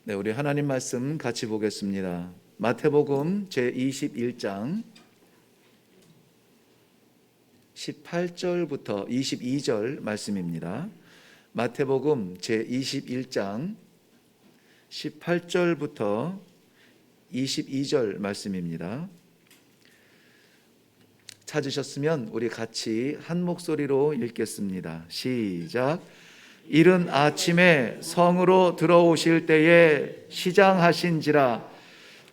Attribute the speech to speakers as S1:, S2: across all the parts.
S1: 네, 우리 하나님 말씀 같이 보겠습니다. 마태복음 제21장 18절부터 22절 말씀입니다. 마태복음 제21장 18절부터 22절 말씀입니다. 찾으셨으면 우리 같이 한 목소리로 읽겠습니다. 시작. 이른 아침에 성으로 들어오실 때에 시장하신지라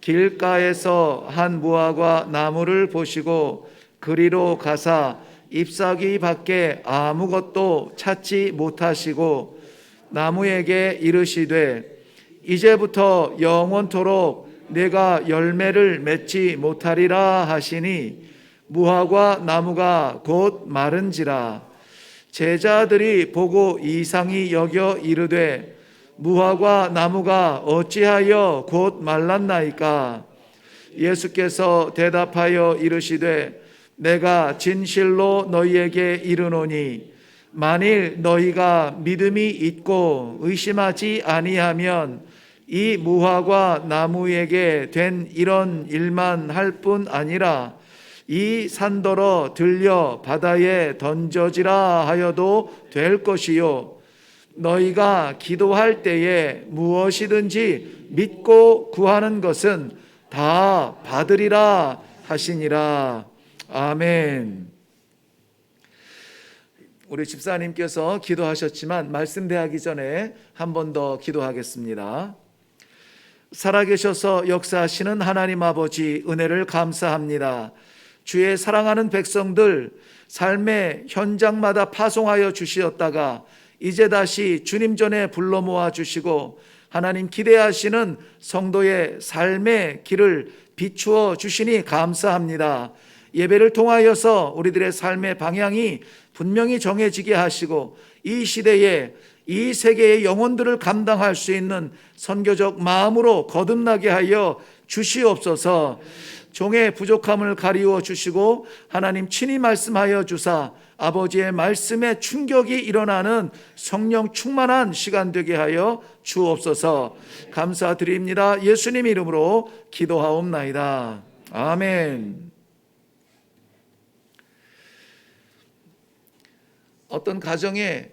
S1: 길가에서 한 무화과 나무를 보시고 그리로 가사 잎사귀 밖에 아무것도 찾지 못하시고 나무에게 이르시되 이제부터 영원토록 내가 열매를 맺지 못하리라 하시니 무화과 나무가 곧 마른지라. 제자들이 보고 이상히 여겨 이르되 무화과 나무가 어찌하여 곧 말랐나이까? 예수께서 대답하여 이르시되 내가 진실로 너희에게 이르노니 만일 너희가 믿음이 있고 의심하지 아니하면 이 무화과 나무에게 된 이런 일만 할 뿐 아니라 이 산더러 들려 바다에 던져지라 하여도 될 것이요 너희가 기도할 때에 무엇이든지 믿고 구하는 것은 다 받으리라 하시니라. 아멘. 우리 집사님께서 기도하셨지만 말씀 대하기 전에 한 번 더 기도하겠습니다. 살아계셔서 역사하시는 하나님 아버지, 은혜를 감사합니다. 주의 사랑하는 백성들 삶의 현장마다 파송하여 주시었다가 이제 다시 주님 전에 불러 모아 주시고 하나님 기대하시는 성도의 삶의 길을 비추어 주시니 감사합니다. 예배를 통하여서 우리들의 삶의 방향이 분명히 정해지게 하시고 이 시대에 이 세계의 영혼들을 감당할 수 있는 선교적 마음으로 거듭나게 하여 주시옵소서. 종의 부족함을 가리워 주시고 하나님 친히 말씀하여 주사 아버지의 말씀에 충격이 일어나는 성령 충만한 시간 되게 하여 주옵소서. 감사드립니다. 예수님 이름으로 기도하옵나이다. 아멘. 어떤 가정에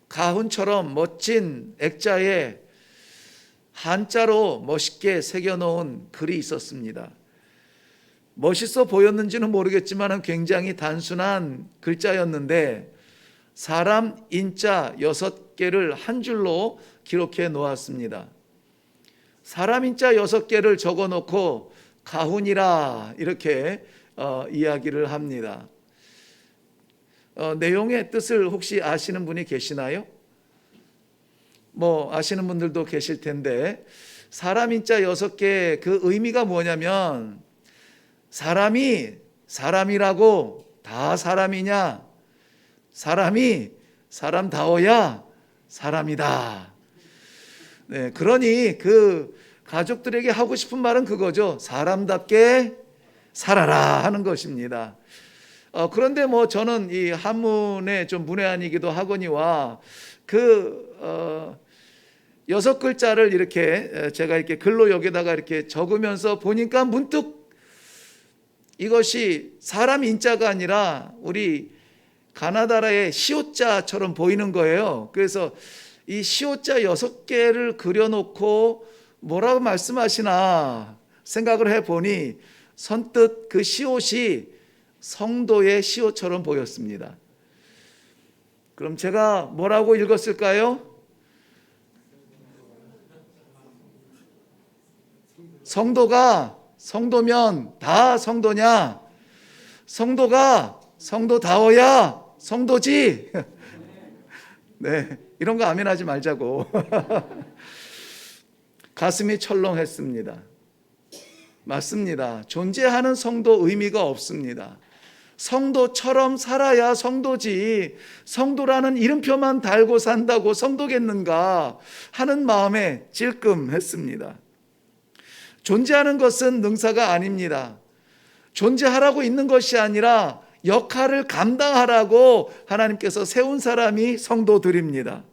S1: 가훈처럼 멋진 액자에 한자로 멋있게 새겨놓은 글이 있었습니다. 멋있어 보였는지는 모르겠지만 굉장히 단순한 글자였는데 사람 인자 6개를 한 줄로 기록해 놓았습니다. 사람 인자 6개를 적어놓고 가훈이라 이렇게 이야기를 합니다. 내용의 뜻을 혹시 아시는 분이 계시나요? 아시는 분들도 계실 텐데 사람 인자 6개 그 의미가 뭐냐면 사람이 사람이라고 다 사람이냐? 사람이 사람다워야 사람이다. 네, 그러니 그 가족들에게 하고 싶은 말은 그거죠. 사람답게 살아라 하는 것입니다. 그런데 저는 이 한문에 좀 문외한이기도 하거니와 6글자를 이렇게 제가 이렇게 글로 여기다가 이렇게 적으면서 보니까 문득 이것이 사람 인자가 아니라 우리 가나다라의 시옷자처럼 보이는 거예요. 그래서 이 시옷자 6개를 그려놓고 뭐라고 말씀하시나 생각을 해보니 선뜻 그 시옷이 성도의 시옷처럼 보였습니다. 그럼 제가 뭐라고 읽었을까요? 성도면 다 성도냐? 성도가 성도다워야 성도지? 네, 이런 거 아멘하지 말자고. 가슴이 철렁했습니다. 맞습니다. 존재하는 성도 의미가 없습니다. 성도처럼 살아야 성도지 성도라는 이름표만 달고 산다고 성도겠는가 하는 마음에 찔끔했습니다. 존재하는 것은 능사가 아닙니다. 존재하라고 있는 것이 아니라 역할을 감당하라고 하나님께서 세운 사람이 성도들입니다.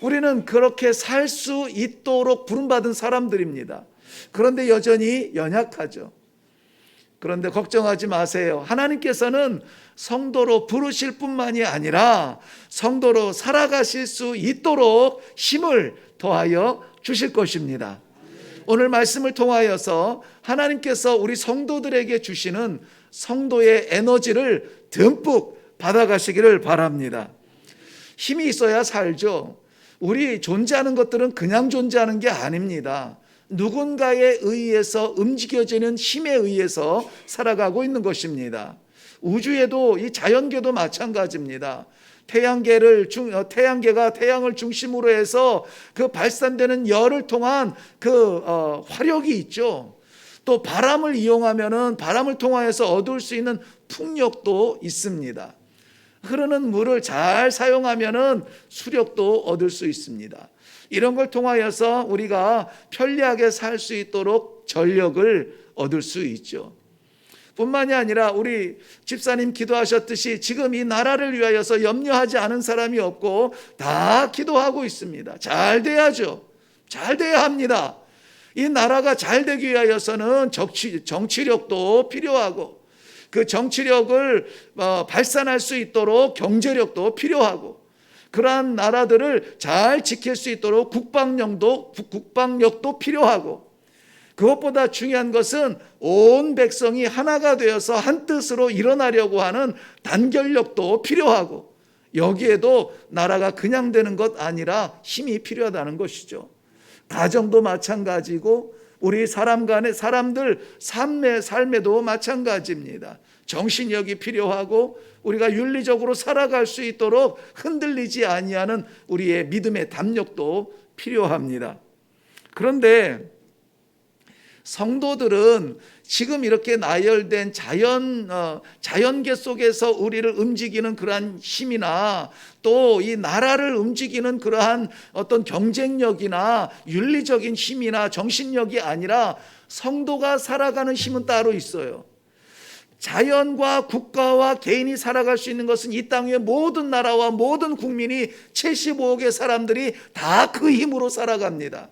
S1: 우리는 그렇게 살 수 있도록 부름받은 사람들입니다. 그런데 여전히 연약하죠. 그런데 걱정하지 마세요. 하나님께서는 성도로 부르실 뿐만이 아니라 성도로 살아가실 수 있도록 힘을 더하여 주실 것입니다. 오늘 말씀을 통하여서 하나님께서 우리 성도들에게 주시는 성도의 에너지를 듬뿍 받아가시기를 바랍니다. 힘이 있어야 살죠. 우리 존재하는 것들은 그냥 존재하는 게 아닙니다. 누군가에 의해서 움직여지는 힘에 의해서 살아가고 있는 것입니다. 우주에도 이 자연계도 마찬가지입니다. 태양계가 태양을 중심으로 해서 그 발산되는 열을 통한 그 화력이 있죠. 또 바람을 이용하면은 바람을 통하여서 얻을 수 있는 풍력도 있습니다. 흐르는 물을 잘 사용하면은 수력도 얻을 수 있습니다. 이런 걸 통하여서 우리가 편리하게 살 수 있도록 전력을 얻을 수 있죠. 뿐만이 아니라 우리 집사님 기도하셨듯이 지금 이 나라를 위하여서 염려하지 않은 사람이 없고 다 기도하고 있습니다. 잘 돼야죠. 잘 돼야 합니다. 이 나라가 잘 되기 위하여서는 정치력도 필요하고 그 정치력을 발산할 수 있도록 경제력도 필요하고 그러한 나라들을 잘 지킬 수 있도록 국방력도 필요하고 그것보다 중요한 것은 온 백성이 하나가 되어서 한 뜻으로 일어나려고 하는 단결력도 필요하고 여기에도 나라가 그냥 되는 것 아니라 힘이 필요하다는 것이죠. 가정도 마찬가지고 우리 사람들 삶에도 마찬가지입니다. 정신력이 필요하고 우리가 윤리적으로 살아갈 수 있도록 흔들리지 아니하는 우리의 믿음의 담력도 필요합니다. 그런데 성도들은 지금 이렇게 나열된 자연계 속에서 우리를 움직이는 그러한 힘이나 또 이 나라를 움직이는 그러한 어떤 경쟁력이나 윤리적인 힘이나 정신력이 아니라 성도가 살아가는 힘은 따로 있어요. 자연과 국가와 개인이 살아갈 수 있는 것은 이 땅 위의 모든 나라와 모든 국민이 75억의 사람들이 다 그 힘으로 살아갑니다.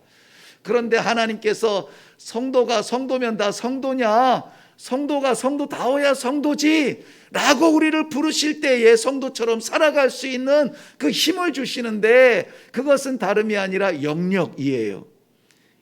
S1: 그런데 하나님께서 성도면 다 성도냐? 성도가 성도다워야 성도지 라고 우리를 부르실 때에 성도처럼 살아갈 수 있는 그 힘을 주시는데 그것은 다름이 아니라 영력이에요.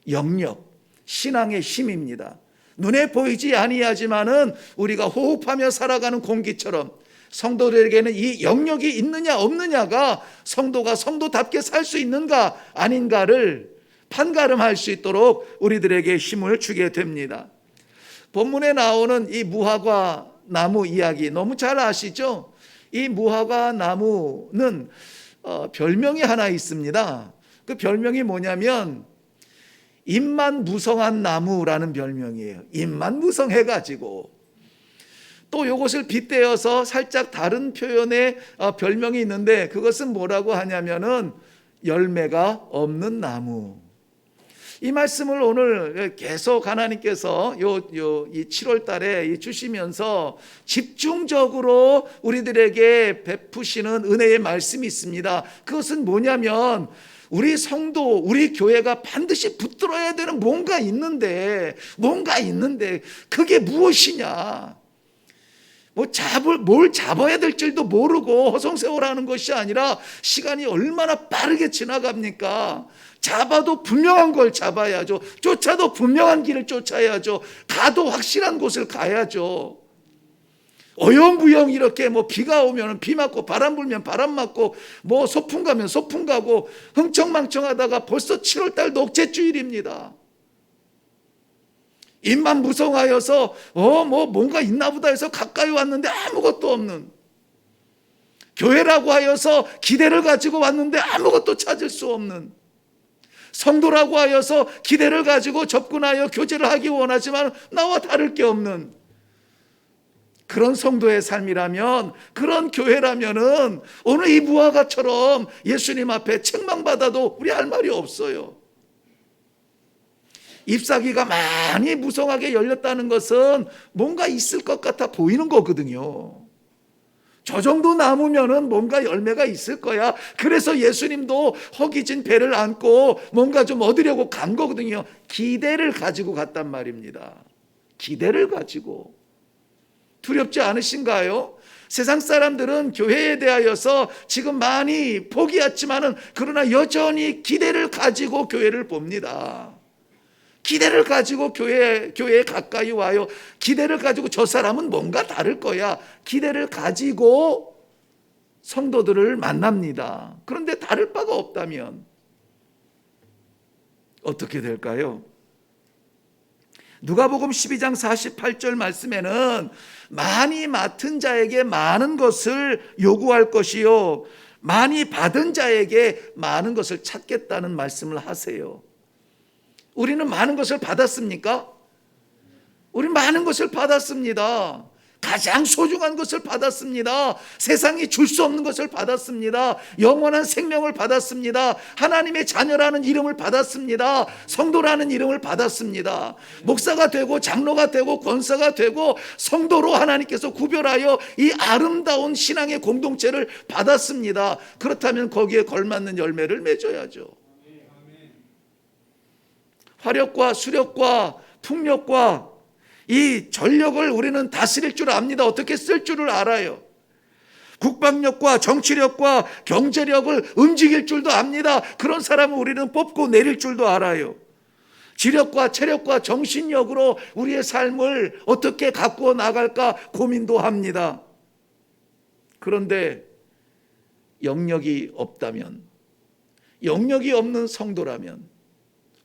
S1: 영력, 신앙의 힘입니다. 눈에 보이지 아니하지만은 우리가 호흡하며 살아가는 공기처럼 성도들에게는 이 영력이 있느냐 없느냐가 성도가 성도답게 살 수 있는가 아닌가를 판가름할 수 있도록 우리들에게 힘을 주게 됩니다. 본문에 나오는 이 무화과 나무 이야기 너무 잘 아시죠? 이 무화과 나무는 별명이 하나 있습니다. 그 별명이 뭐냐면 잎만 무성한 나무라는 별명이에요. 잎만 무성해가지고 또 이것을 빗대어서 살짝 다른 표현의 별명이 있는데 그것은 뭐라고 하냐면은 열매가 없는 나무. 이 말씀을 오늘 계속 하나님께서 이 7월 달에 주시면서 집중적으로 우리들에게 베푸시는 은혜의 말씀이 있습니다. 그것은 뭐냐면 우리 성도, 우리 교회가 반드시 붙들어야 되는 뭔가 있는데 그게 무엇이냐? 뭘 잡아야 될 줄도 모르고 허송세월하는 것이 아니라 시간이 얼마나 빠르게 지나갑니까? 잡아도 분명한 걸 잡아야죠. 쫓아도 분명한 길을 쫓아야죠. 가도 확실한 곳을 가야죠. 어영부영 이렇게 비가 오면 비 맞고 바람 불면 바람 맞고 소풍 가면 소풍 가고 흥청망청하다가 벌써 7월 달 녹제주일입니다. 입만 무성하여서 뭔가 있나 보다 해서 가까이 왔는데 아무것도 없는, 교회라고 하여서 기대를 가지고 왔는데 아무것도 찾을 수 없는, 성도라고 하여서 기대를 가지고 접근하여 교제를 하기 원하지만 나와 다를 게 없는 그런 성도의 삶이라면, 그런 교회라면은 오늘 이 무화과처럼 예수님 앞에 책망받아도 우리 할 말이 없어요. 잎사귀가 많이 무성하게 열렸다는 것은 뭔가 있을 것 같아 보이는 거거든요. 저 정도 나무면은 뭔가 열매가 있을 거야. 그래서 예수님도 허기진 배를 안고 뭔가 좀 얻으려고 간 거거든요. 기대를 가지고 갔단 말입니다. 기대를 가지고. 두렵지 않으신가요? 세상 사람들은 교회에 대하여서 지금 많이 포기했지만은 그러나 여전히 기대를 가지고 교회를 봅니다. 기대를 가지고 교회에 가까이 와요. 기대를 가지고 저 사람은 뭔가 다를 거야. 기대를 가지고 성도들을 만납니다. 그런데 다를 바가 없다면 어떻게 될까요? 누가복음 12장 48절 말씀에는 많이 맡은 자에게 많은 것을 요구할 것이요 많이 받은 자에게 많은 것을 찾겠다는 말씀을 하세요. 우리는 많은 것을 받았습니까? 우리는 많은 것을 받았습니다. 가장 소중한 것을 받았습니다. 세상이 줄 수 없는 것을 받았습니다. 영원한 생명을 받았습니다. 하나님의 자녀라는 이름을 받았습니다. 성도라는 이름을 받았습니다. 목사가 되고 장로가 되고 권사가 되고 성도로 하나님께서 구별하여 이 아름다운 신앙의 공동체를 받았습니다. 그렇다면 거기에 걸맞는 열매를 맺어야죠. 화력과 수력과 풍력과 이 전력을 우리는 다스릴 줄 압니다. 어떻게 쓸 줄을 알아요. 국방력과 정치력과 경제력을 움직일 줄도 압니다. 그런 사람은 우리는 뽑고 내릴 줄도 알아요. 지력과 체력과 정신력으로 우리의 삶을 어떻게 가꾸어 나갈까 고민도 합니다. 그런데 영역이 없다면, 영역이 없는 성도라면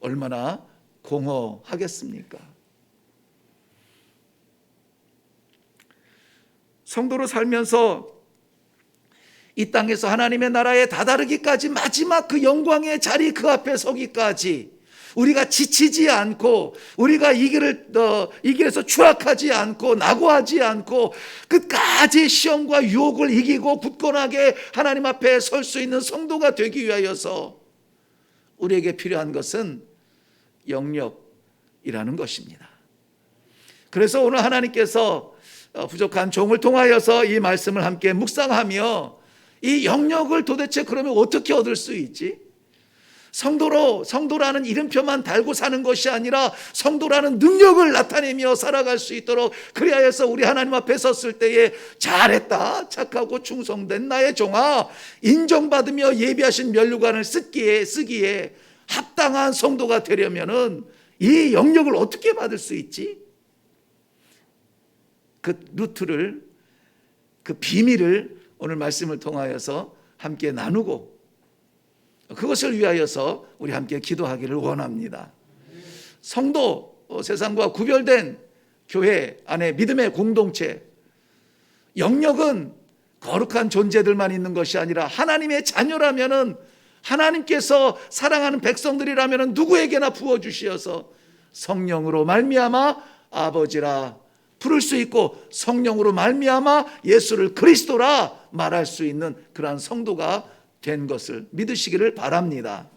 S1: 얼마나 공허하겠습니까? 성도로 살면서 이 땅에서 하나님의 나라에 다다르기까지 마지막 그 영광의 자리 그 앞에 서기까지 우리가 지치지 않고 우리가 이 길에서 추락하지 않고 낙오하지 않고 끝까지 시험과 유혹을 이기고 굳건하게 하나님 앞에 설 수 있는 성도가 되기 위하여서 우리에게 필요한 것은 영역이라는 것입니다. 그래서 오늘 하나님께서 부족한 종을 통하여서 이 말씀을 함께 묵상하며 이 영역을 도대체 그러면 어떻게 얻을 수 있지? 성도라는 이름표만 달고 사는 것이 아니라 성도라는 능력을 나타내며 살아갈 수 있도록 그리하여서 우리 하나님 앞에 섰을 때에 잘했다, 착하고 충성된 나의 종아, 인정받으며 예비하신 면류관을 쓰기에 합당한 성도가 되려면은 이 영역을 어떻게 받을 수 있지? 그 루트를, 그 비밀을 오늘 말씀을 통하여서 함께 나누고 그것을 위하여서 우리 함께 기도하기를 원합니다. 성도, 세상과 구별된 교회 안에 믿음의 공동체, 영역은 거룩한 존재들만 있는 것이 아니라 하나님의 자녀라면은 하나님께서 사랑하는 백성들이라면은 누구에게나 부어주시어서 성령으로 말미암아 아버지라 부를 수 있고 성령으로 말미암아 예수를 그리스도라 말할 수 있는 그러한 성도가 된 것을 믿으시기를 바랍니다.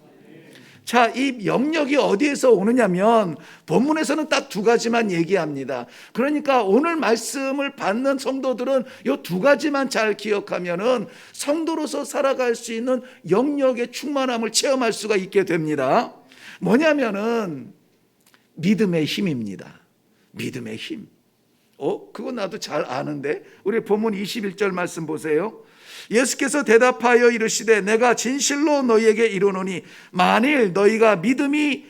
S1: 자, 이 영역이 어디에서 오느냐면 본문에서는 딱 두 가지만 얘기합니다. 그러니까 오늘 말씀을 받는 성도들은 이 두 가지만 잘 기억하면은 성도로서 살아갈 수 있는 영역의 충만함을 체험할 수가 있게 됩니다. 뭐냐면은 믿음의 힘입니다. 믿음의 힘. 그거 나도 잘 아는데 우리 본문 21절 말씀 보세요. 예수께서 대답하여 이르시되 내가 진실로 너희에게 이르노니 만일 너희가 믿음이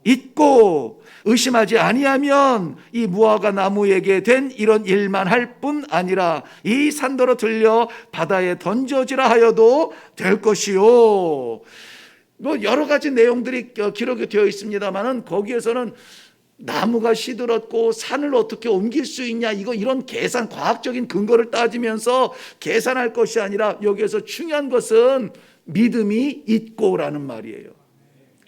S1: 있고 의심하지 아니하면 이 무화과 나무에게 된 이런 일만 할 뿐 아니라 이 산더러 들려 바다에 던져지라 하여도 될 것이요. 뭐 여러 가지 내용들이 기록이 되어 있습니다만은 거기에서는 나무가 시들었고 산을 어떻게 옮길 수 있냐 이런 계산 과학적인 근거를 따지면서 계산할 것이 아니라 여기에서 중요한 것은 믿음이 있고라는 말이에요.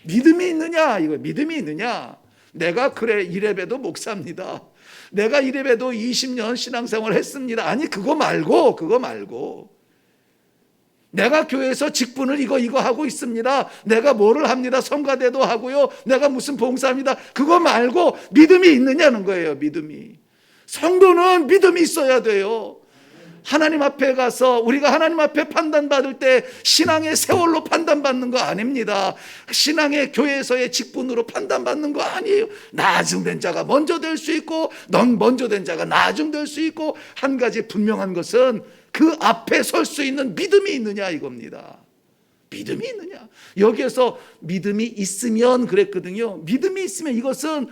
S1: 믿음이 있느냐 이거 믿음이 있느냐. 내가 그래 이래봬도 목사입니다. 내가 이래봬도 20년 신앙생활 했습니다. 아니 그거 말고 내가 교회에서 직분을 이거 하고 있습니다. 내가 뭐를 합니다. 성가대도 하고요. 내가 무슨 봉사합니다. 그거 말고 믿음이 있느냐는 거예요. 믿음이. 성도는 믿음이 있어야 돼요. 하나님 앞에 가서 우리가 하나님 앞에 판단받을 때 신앙의 세월로 판단받는 거 아닙니다. 신앙의 교회에서의 직분으로 판단받는 거 아니에요. 나중된 자가 먼저 될 수 있고 넌 먼저 된 자가 나중될 수 있고, 한 가지 분명한 것은 그 앞에 설 수 있는 믿음이 있느냐 이겁니다. 믿음이 있느냐. 여기에서 믿음이 있으면 그랬거든요. 믿음이 있으면, 이것은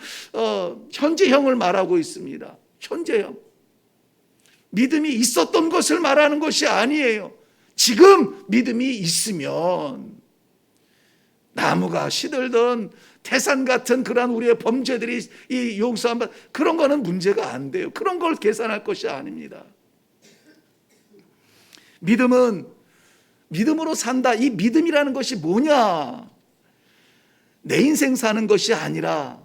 S1: 현재형을 말하고 있습니다. 현재형. 믿음이 있었던 것을 말하는 것이 아니에요. 지금 믿음이 있으면 나무가 시들던 태산 같은 그런 우리의 범죄들이 이 용서한 바, 그런 거는 문제가 안 돼요. 그런 걸 계산할 것이 아닙니다. 믿음은 믿음으로 산다. 이 믿음이라는 것이 뭐냐? 내 인생 사는 것이 아니라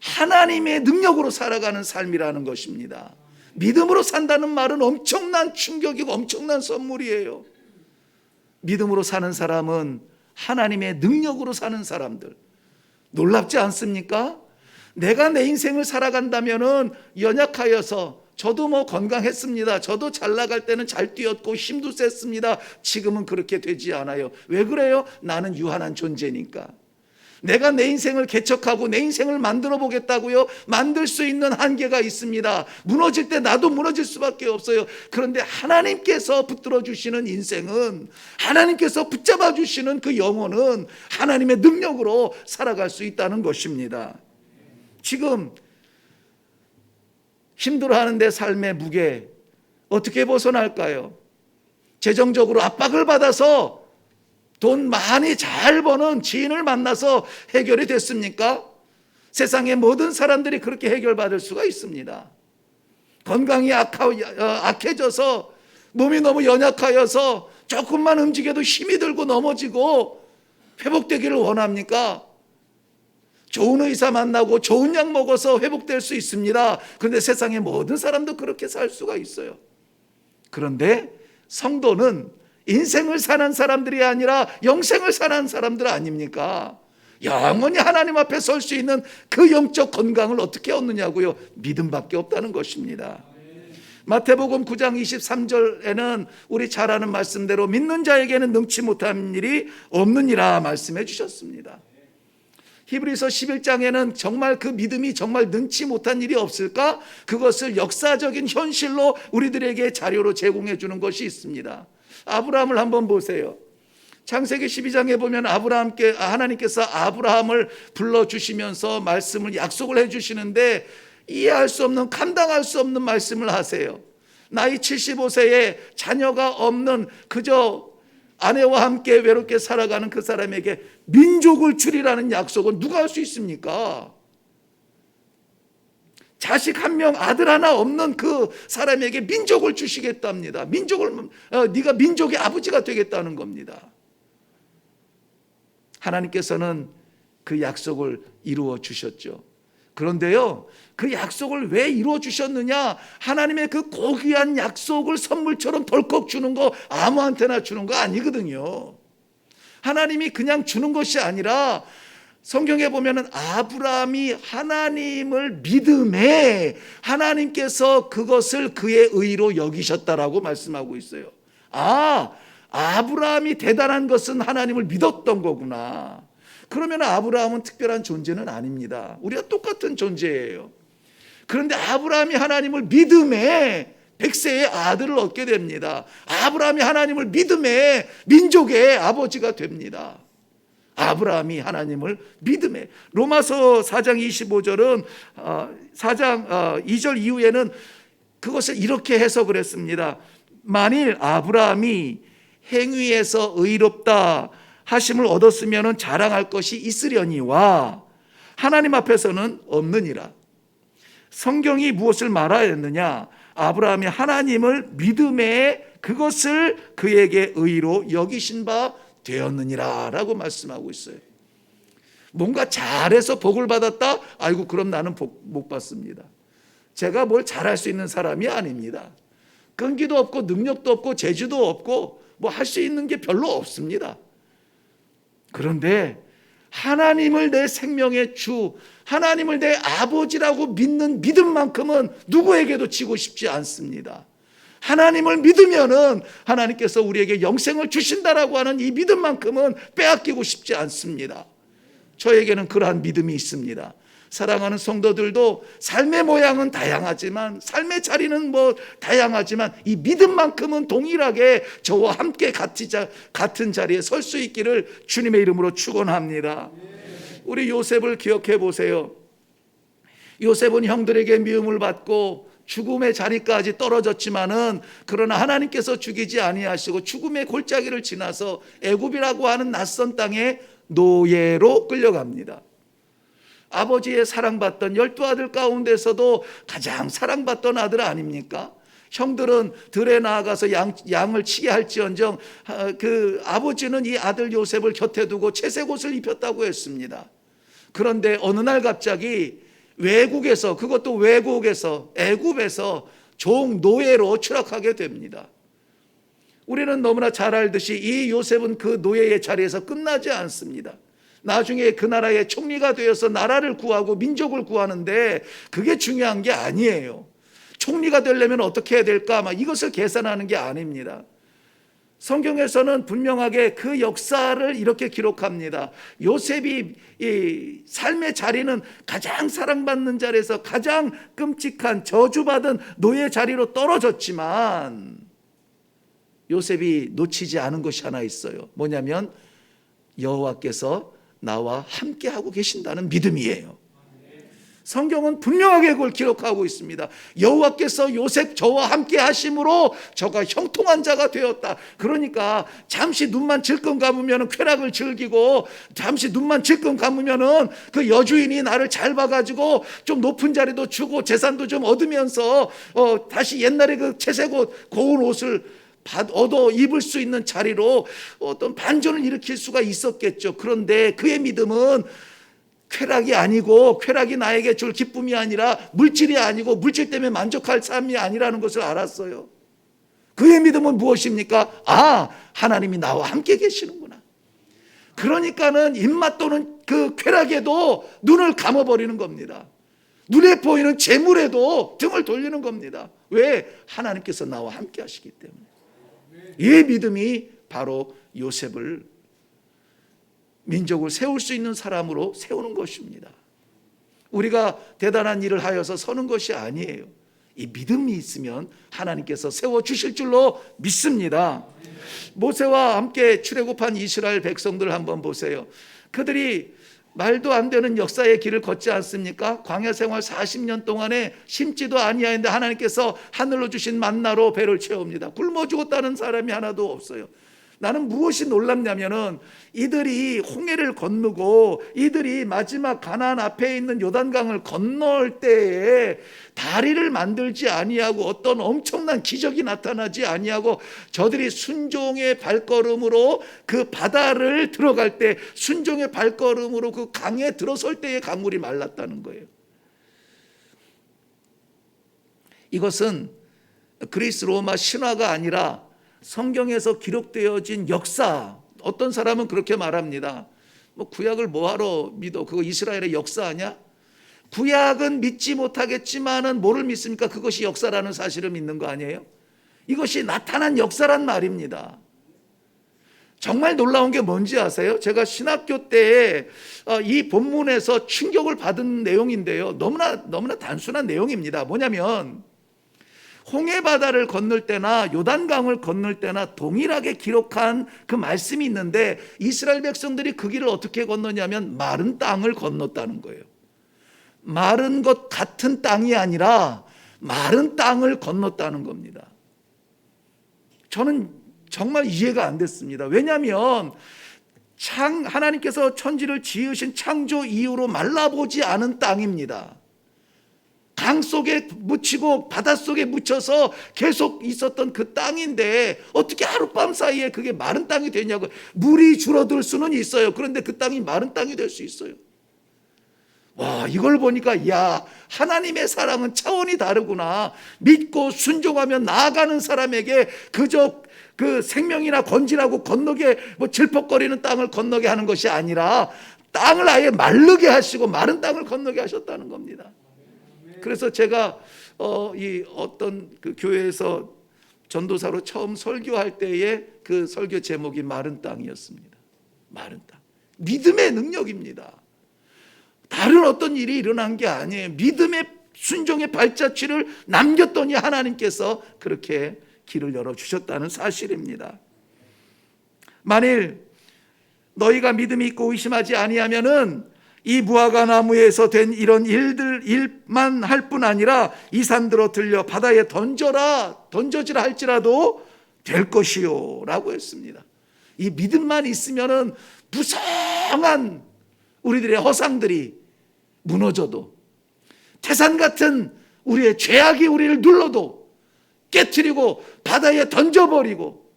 S1: 하나님의 능력으로 살아가는 삶이라는 것입니다. 믿음으로 산다는 말은 엄청난 충격이고 엄청난 선물이에요. 믿음으로 사는 사람은 하나님의 능력으로 사는 사람들. 놀랍지 않습니까? 내가 내 인생을 살아간다면은 연약하여서, 저도 뭐 건강했습니다. 저도 잘 나갈 때는 잘 뛰었고 힘도 셌습니다. 지금은 그렇게 되지 않아요. 왜 그래요? 나는 유한한 존재니까. 내가 내 인생을 개척하고 내 인생을 만들어 보겠다고요? 만들 수 있는 한계가 있습니다. 무너질 때 나도 무너질 수밖에 없어요. 그런데 하나님께서 붙들어 주시는 인생은, 하나님께서 붙잡아 주시는 그 영혼은 하나님의 능력으로 살아갈 수 있다는 것입니다. 지금 힘들어하는 내 삶의 무게 어떻게 벗어날까요? 재정적으로 압박을 받아서 돈 많이 잘 버는 지인을 만나서 해결이 됐습니까? 세상의 모든 사람들이 그렇게 해결받을 수가 있습니다. 건강이 악해져서 몸이 너무 연약하여서 조금만 움직여도 힘이 들고 넘어지고 회복되기를 원합니까? 좋은 의사 만나고 좋은 약 먹어서 회복될 수 있습니다. 그런데 세상의 모든 사람도 그렇게 살 수가 있어요. 그런데 성도는 인생을 사는 사람들이 아니라 영생을 사는 사람들 아닙니까? 영원히 하나님 앞에 설 수 있는 그 영적 건강을 어떻게 얻느냐고요? 믿음밖에 없다는 것입니다. 마태복음 9장 23절에는 우리 잘 아는 말씀대로 믿는 자에게는 능치 못한 일이 없느니라 말씀해 주셨습니다. 히브리서 11장에는 정말 그 믿음이 정말 능치 못한 일이 없을까? 그것을 역사적인 현실로 우리들에게 자료로 제공해 주는 것이 있습니다. 아브라함을 한번 보세요. 창세기 12장에 보면 하나님께서 아브라함을 불러주시면서 말씀을 약속을 해주시는데, 이해할 수 없는, 감당할 수 없는 말씀을 하세요. 나이 75세에 자녀가 없는 그저 아내와 함께 외롭게 살아가는 그 사람에게 민족을 주리라는 약속은 누가 할 수 있습니까? 자식 한 명, 아들 하나 없는 그 사람에게 민족을 주시겠답니다. 네가 민족의 아버지가 되겠다는 겁니다. 하나님께서는 그 약속을 이루어 주셨죠. 그런데요, 그 약속을 왜 이루어 주셨느냐? 하나님의 그 고귀한 약속을 선물처럼 덜컥 주는 거 아무한테나 주는 거 아니거든요. 하나님이 그냥 주는 것이 아니라, 성경에 보면은 아브라함이 하나님을 믿음에 하나님께서 그것을 그의 의로 여기셨다라고 말씀하고 있어요. 아브라함이 대단한 것은 하나님을 믿었던 거구나. 그러면 아브라함은 특별한 존재는 아닙니다. 우리가 똑같은 존재예요. 그런데 아브라함이 하나님을 믿음에 100세의 아들을 얻게 됩니다. 아브라함이 하나님을 믿음에 민족의 아버지가 됩니다. 아브라함이 하나님을 믿음에. 로마서 4장 25절은 4장 2절 이후에는 그것을 이렇게 해석을 했습니다. 만일 아브라함이 행위에서 의롭다 하심을 얻었으면 자랑할 것이 있으려니와 하나님 앞에서는 없느니라. 성경이 무엇을 말하였느냐? 아브라함이 하나님을 믿음에 그것을 그에게 의로 여기신 바 되었느니라 라고 말씀하고 있어요. 뭔가 잘해서 복을 받았다? 아이고, 그럼 나는 복 못 받습니다. 제가 뭘 잘할 수 있는 사람이 아닙니다. 끈기도 없고 능력도 없고 재주도 없고 뭐 할 수 있는 게 별로 없습니다. 그런데 하나님을 내 생명의 주, 하나님을 내 아버지라고 믿는 믿음만큼은 누구에게도 지고 싶지 않습니다. 하나님을 믿으면은 하나님께서 우리에게 영생을 주신다라고 하는 이 믿음만큼은 빼앗기고 싶지 않습니다. 저에게는 그러한 믿음이 있습니다. 사랑하는 성도들도 삶의 모양은 다양하지만, 삶의 자리는 다양하지만 이 믿음만큼은 동일하게 저와 함께 같은 자리에 설 수 있기를 주님의 이름으로 축원합니다. 우리 요셉을 기억해 보세요. 요셉은 형들에게 미움을 받고 죽음의 자리까지 떨어졌지만은, 그러나 하나님께서 죽이지 아니하시고 죽음의 골짜기를 지나서 애굽이라고 하는 낯선 땅에 노예로 끌려갑니다. 아버지의 사랑받던 12아들 가운데서도 가장 사랑받던 아들 아닙니까? 형들은 들에 나아가서 양을 치게 할지언정 그 아버지는 이 아들 요셉을 곁에 두고 채색옷을 입혔다고 했습니다. 그런데 어느 날 갑자기 외국에서, 그것도 외국에서, 애굽에서 종 노예로 추락하게 됩니다. 우리는 너무나 잘 알듯이 이 요셉은 그 노예의 자리에서 끝나지 않습니다. 나중에 그 나라의 총리가 되어서 나라를 구하고 민족을 구하는데 그게 중요한 게 아니에요. 총리가 되려면 어떻게 해야 될까? 이것을 계산하는 게 아닙니다. 성경에서는 분명하게 그 역사를 이렇게 기록합니다. 요셉이 이 삶의 자리는 가장 사랑받는 자리에서 가장 끔찍한 저주받은 노예 자리로 떨어졌지만, 요셉이 놓치지 않은 것이 하나 있어요. 뭐냐면 여호와께서 나와 함께하고 계신다는 믿음이에요. 성경은 분명하게 그걸 기록하고 있습니다. 여호와께서 요셉 저와 함께 하심으로 저가 형통한 자가 되었다. 그러니까 잠시 눈만 질끈 감으면 쾌락을 즐기고, 잠시 눈만 질끈 감으면 그 여주인이 나를 잘 봐가지고 좀 높은 자리도 주고 재산도 좀 얻으면서 다시 옛날에 그 채색옷 고운 옷을 얻어 입을 수 있는 자리로 어떤 반전을 일으킬 수가 있었겠죠. 그런데 그의 믿음은 쾌락이 아니고, 쾌락이 나에게 줄 기쁨이 아니라, 물질이 아니고 물질 때문에 만족할 삶이 아니라는 것을 알았어요. 그의 믿음은 무엇입니까? 하나님이 나와 함께 계시는구나. 그러니까는 입맛 도는 그 쾌락에도 눈을 감아버리는 겁니다. 눈에 보이는 재물에도 등을 돌리는 겁니다. 왜? 하나님께서 나와 함께 하시기 때문에. 이 믿음이 바로 요셉을 민족을 세울 수 있는 사람으로 세우는 것입니다. 우리가 대단한 일을 하여서 서는 것이 아니에요. 이 믿음이 있으면 하나님께서 세워주실 줄로 믿습니다. 모세와 함께 출애굽한 이스라엘 백성들 한번 보세요. 그들이 말도 안 되는 역사의 길을 걷지 않습니까? 광야 생활 40년 동안에 심지도 아니하였는데 하나님께서 하늘로 주신 만나로 배를 채웁니다. 굶어 죽었다는 사람이 하나도 없어요. 나는 무엇이 놀랍냐면은 이들이 홍해를 건너고 이들이 마지막 가나안 앞에 있는 요단강을 건널 때에 다리를 만들지 아니하고 어떤 엄청난 기적이 나타나지 아니하고 저들이 순종의 발걸음으로 그 바다를 들어갈 때, 순종의 발걸음으로 그 강에 들어설 때에 강물이 말랐다는 거예요. 이것은 그리스 로마 신화가 아니라 성경에서 기록되어진 역사. 어떤 사람은 그렇게 말합니다. 구약을 뭐하러 믿어? 그거 이스라엘의 역사 아니야? 구약은 믿지 못하겠지만은 뭐를 믿습니까? 그것이 역사라는 사실을 믿는 거 아니에요? 이것이 나타난 역사란 말입니다. 정말 놀라운 게 뭔지 아세요? 제가 신학교 때 이 본문에서 충격을 받은 내용인데요. 너무나 단순한 내용입니다. 뭐냐면 홍해 바다를 건널 때나 요단강을 건널 때나 동일하게 기록한 그 말씀이 있는데, 이스라엘 백성들이 그 길을 어떻게 건너냐면 마른 땅을 건넜다는 거예요. 마른 것 같은 땅이 아니라 마른 땅을 건넜다는 겁니다. 저는 정말 이해가 안 됐습니다. 왜냐하면 하나님께서 천지를 지으신 창조 이후로 말라보지 않은 땅입니다. 강 속에 묻히고 바닷속에 묻혀서 계속 있었던 그 땅인데 어떻게 하룻밤 사이에 그게 마른 땅이 되냐고. 물이 줄어들 수는 있어요. 그런데 그 땅이 마른 땅이 될 수 있어요. 와, 이걸 보니까 야, 하나님의 사랑은 차원이 다르구나. 믿고 순종하며 나아가는 사람에게 그저 그 생명이나 건지라고 건너게 질퍽거리는 땅을 건너게 하는 것이 아니라 땅을 아예 마르게 하시고 마른 땅을 건너게 하셨다는 겁니다. 그래서 제가 이 어떤 그 교회에서 전도사로 처음 설교할 때의 그 설교 제목이 마른 땅이었습니다. 마른 땅. 믿음의 능력입니다. 다른 어떤 일이 일어난 게 아니에요. 믿음의 순종의 발자취를 남겼더니 하나님께서 그렇게 길을 열어주셨다는 사실입니다. 만일 너희가 믿음이 있고 의심하지 아니하면은 이 무화과 나무에서 된 이런 일만 할 뿐 아니라 이 산들어 들려 바다에 던져지라 할지라도 될 것이요 라고 했습니다. 이 믿음만 있으면은 무성한 우리들의 허상들이 무너져도, 태산 같은 우리의 죄악이 우리를 눌러도 깨트리고 바다에 던져버리고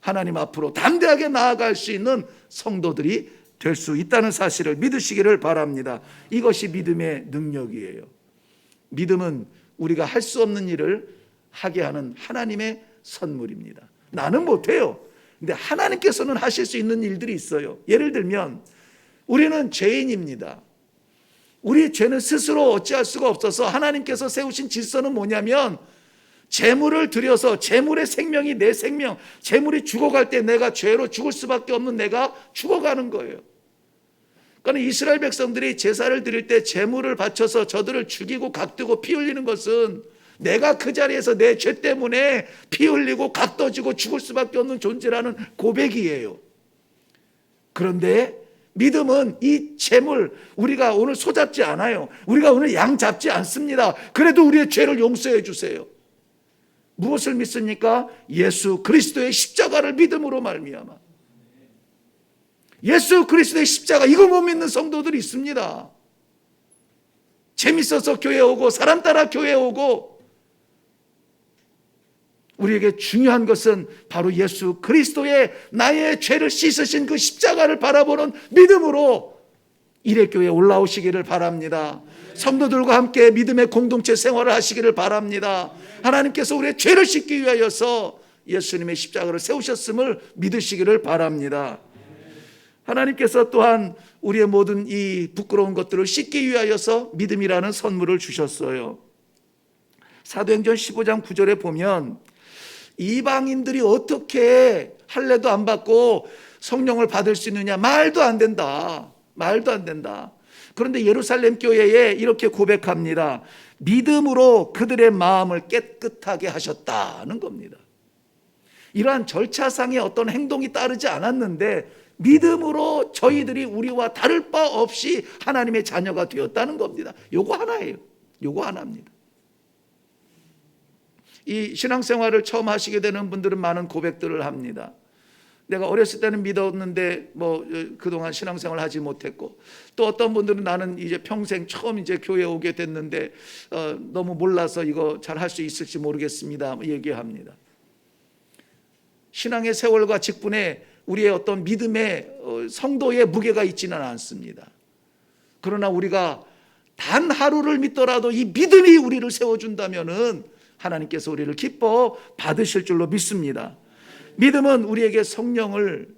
S1: 하나님 앞으로 담대하게 나아갈 수 있는 성도들이 될 수 있다는 사실을 믿으시기를 바랍니다. 이것이 믿음의 능력이에요. 믿음은 우리가 할 수 없는 일을 하게 하는 하나님의 선물입니다. 나는 못해요. 근데 하나님께서는 하실 수 있는 일들이 있어요. 예를 들면 우리는 죄인입니다. 우리 죄는 스스로 어찌할 수가 없어서 하나님께서 세우신 질서는 뭐냐면, 재물을 드려서 재물의 생명이 내 생명, 재물이 죽어갈 때 내가 죄로 죽을 수밖에 없는 내가 죽어가는 거예요. 그러니까 이스라엘 백성들이 제사를 드릴 때 재물을 바쳐서 저들을 죽이고 각뜨고 피 흘리는 것은 내가 그 자리에서 내 죄 때문에 피 흘리고 각떠지고 죽을 수밖에 없는 존재라는 고백이에요. 그런데 믿음은 이 재물, 우리가 오늘 소 잡지 않아요. 우리가 오늘 양 잡지 않습니다. 그래도 우리의 죄를 용서해 주세요. 무엇을 믿습니까? 예수 그리스도의 십자가를 믿음으로 말미암아. 예수 그리스도의 십자가, 이걸 못 믿는 성도들이 있습니다. 재밌어서 교회 오고 사람 따라 교회 오고, 우리에게 중요한 것은 바로 예수 그리스도의 나의 죄를 씻으신 그 십자가를 바라보는 믿음으로 일회교회에 올라오시기를 바랍니다. 성도들과 함께 믿음의 공동체 생활을 하시기를 바랍니다. 하나님께서 우리의 죄를 씻기 위하여서 예수님의 십자가를 세우셨음을 믿으시기를 바랍니다. 하나님께서 또한 우리의 모든 이 부끄러운 것들을 씻기 위하여서 믿음이라는 선물을 주셨어요. 사도행전 15장 9절에 보면 이방인들이 어떻게 할례도 안 받고 성령을 받을 수 있느냐, 말도 안 된다. 말도 안 된다. 그런데 예루살렘 교회에 이렇게 고백합니다. 믿음으로 그들의 마음을 깨끗하게 하셨다는 겁니다. 이러한 절차상의 어떤 행동이 따르지 않았는데 믿음으로 저희들이 우리와 다를 바 없이 하나님의 자녀가 되었다는 겁니다. 요거 하나예요. 요거 하나입니다. 이 신앙생활을 처음 하시게 되는 분들은 많은 고백들을 합니다. 내가 어렸을 때는 믿었는데 그동안 신앙생활을 하지 못했고, 또 어떤 분들은 나는 이제 평생 처음 이제 교회에 오게 됐는데 너무 몰라서 이거 잘 할 수 있을지 모르겠습니다 얘기합니다. 신앙의 세월과 직분에 우리의 어떤 믿음의 성도의 무게가 있지는 않습니다. 그러나 우리가 단 하루를 믿더라도 이 믿음이 우리를 세워준다면은 하나님께서 우리를 기뻐 받으실 줄로 믿습니다. 믿음은 우리에게 성령을